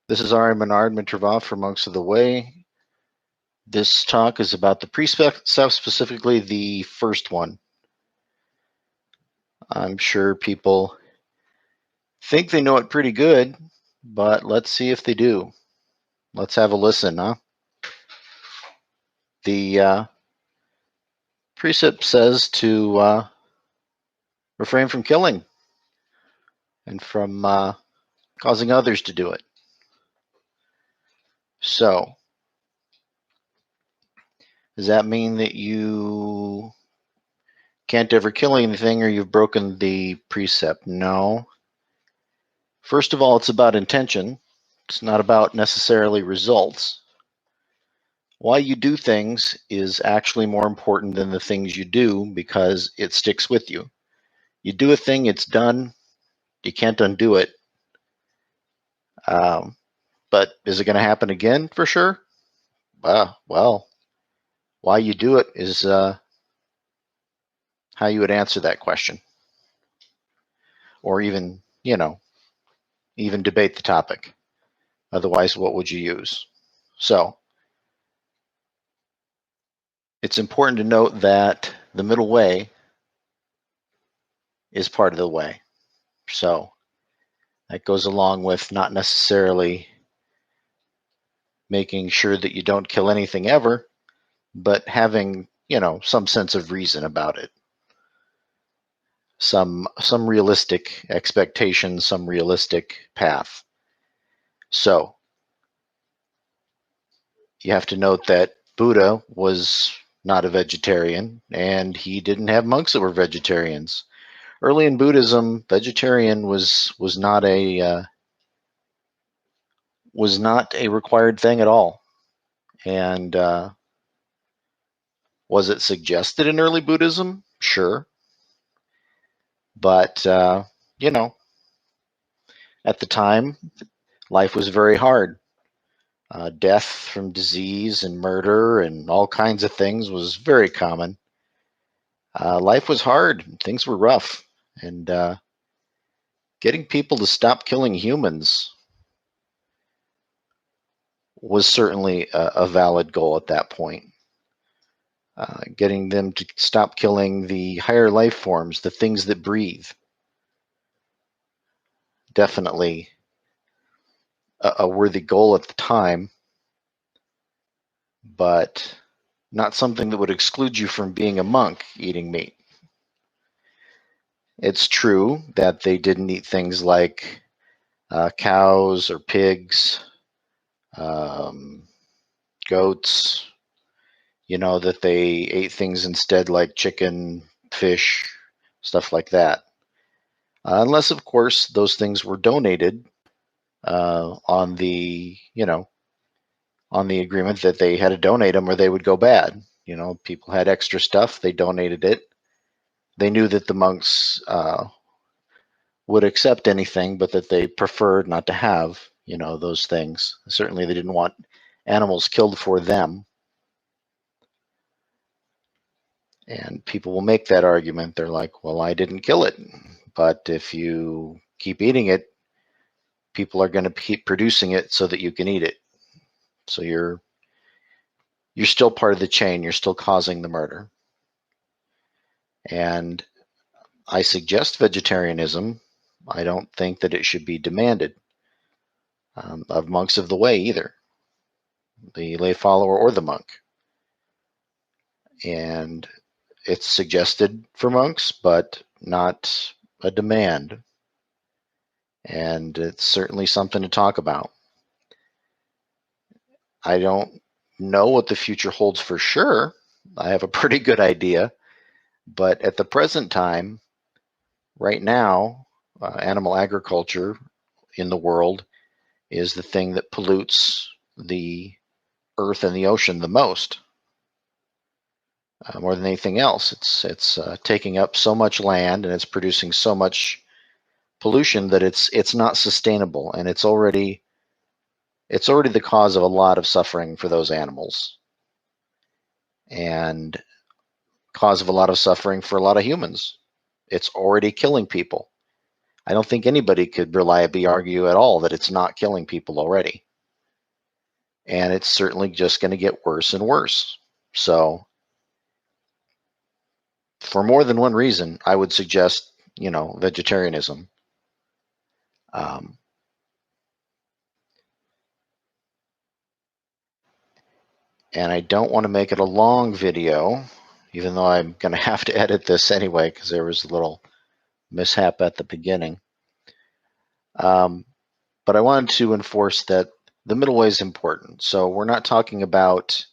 This is R A Manard, Mitrava for Monks of the Way. This talk is about the precept, specifically the first one. I'm sure people think they know it pretty good, but let's see if they do. Let's have a listen, huh? The precept says to refrain from killing and from causing others to do it. So, does that mean that you can't ever kill anything or you've broken the precept? No. First of all, it's about intention. It's not about necessarily results. Why you do things is actually more important than the things you do because it sticks with you. You do a thing, it's done. You can't undo it. But is it going to happen again for sure? Well, why you do it is how you would answer that question. Or even, even debate the topic. Otherwise, what would you use? So, it's important to note that the middle way is part of the way. So, that goes along with not necessarily making sure that you don't kill anything ever, but having, some sense of reason about it. Some realistic expectations, some realistic path. So you have to note that Buddha was not a vegetarian, and he didn't have monks that were vegetarians. Early in Buddhism, vegetarian was not a required thing at all. And was it suggested in early Buddhism? Sure. But, at the time, life was very hard. Death from disease and murder and all kinds of things was very common. Life was hard. Things were rough. And getting people to stop killing humans was certainly a valid goal at that point. Getting them to stop killing the higher life forms, the things that breathe. Definitely a worthy goal at the time, but not something that would exclude you from being a monk eating meat. It's true that they didn't eat things like cows or pigs, goats, that they ate things instead like chicken, fish, stuff like that. Unless, of course, those things were donated on the, on the agreement that they had to donate them or they would go bad. People had extra stuff, they donated it. They knew that the monks would accept anything, but that they preferred not to have, those things. Certainly they didn't want animals killed for them. And people will make that argument. They're like, well, I didn't kill it. But if you keep eating it, people are going to keep producing it so that you can eat it. So you're still part of the chain. You're still causing the murder. And I suggest vegetarianism. I don't think that it should be demanded of monks of the way either, the lay follower or the monk. And it's suggested for monks, but not a demand. And it's certainly something to talk about. I don't know what the future holds for sure. I have a pretty good idea. But at the present time, right now, animal agriculture in the world is the thing that pollutes the earth and the ocean the most, more than anything else. It's taking up so much land and it's producing so much pollution that it's not sustainable, and it's already the cause of a lot of suffering for those animals, and cause of a lot of suffering for a lot of humans. It's already killing people. I don't think anybody could reliably argue at all that it's not killing people already. And it's certainly just going to get worse and worse. So for more than one reason, I would suggest, vegetarianism. Um, and I don't want to make it a long video, even though I'm going to have to edit this anyway because there was a little mishap at the beginning. But I wanted to enforce that the middle way is important. So we're not talking about,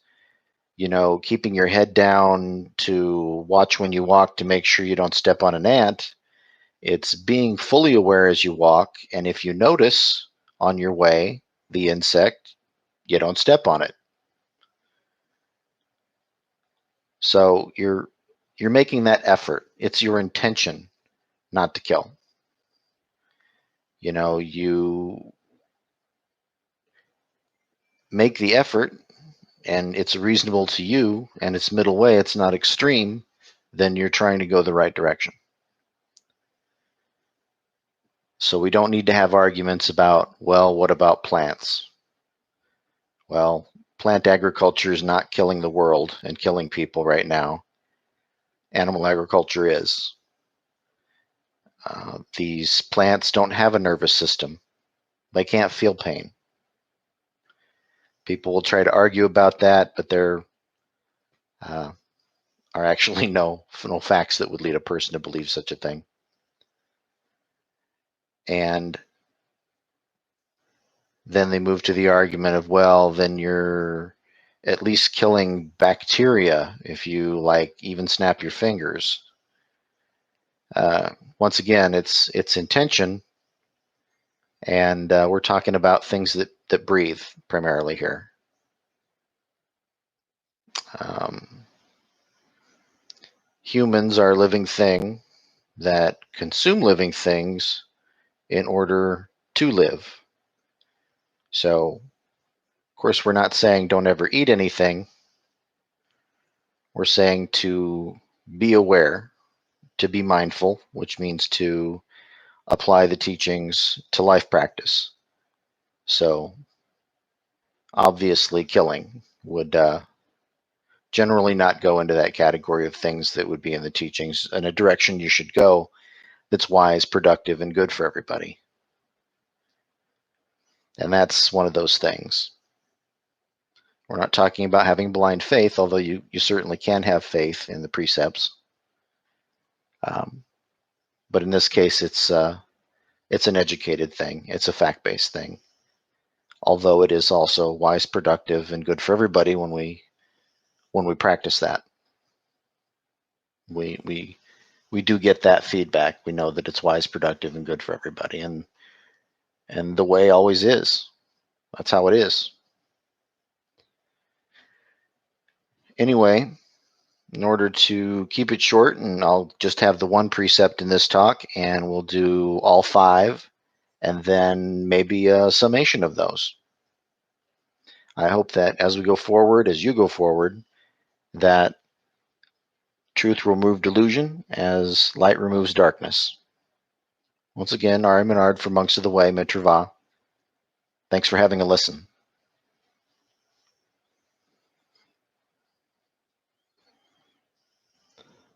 keeping your head down to watch when you walk to make sure you don't step on an ant. It's being fully aware as you walk, and if you notice on your way the insect, you don't step on it. So you're making that effort. It's your intention not to kill. You make the effort and it's reasonable to you and it's middle way, it's not extreme, then you're trying to go the right direction. So we don't need to have arguments about, well, what about plants? Well, plant agriculture is not killing the world and killing people right now. Animal agriculture is. These plants don't have a nervous system. They can't feel pain. People will try to argue about that, but there are actually no facts that would lead a person to believe such a thing. And then they move to the argument of, well, then you're at least killing bacteria if you even snap your fingers. Once again, it's intention, and we're talking about things that breathe primarily here. Humans are a living thing that consume living things in order to live. So, of course, we're not saying don't ever eat anything. We're saying to be aware, to be mindful, which means to apply the teachings to life practice. So, obviously, killing would generally not go into that category of things that would be in the teachings, in a direction you should go that's wise, productive, and good for everybody. And that's one of those things. We're not talking about having blind faith, although you certainly can have faith in the precepts. But in this case, it's an educated thing. It's a fact-based thing. Although it is also wise, productive, and good for everybody when we practice that. We do get that feedback. We know that it's wise, productive, and good for everybody, and the way always is. That's how it is. Anyway, in order to keep it short, and I'll just have the one precept in this talk, and we'll do all 5, and then maybe a summation of those. I hope that as we go forward, as you go forward, that truth will remove delusion as light removes darkness. Once again, R A Manard for Monks of the Way, Mitrava. Thanks for having a listen.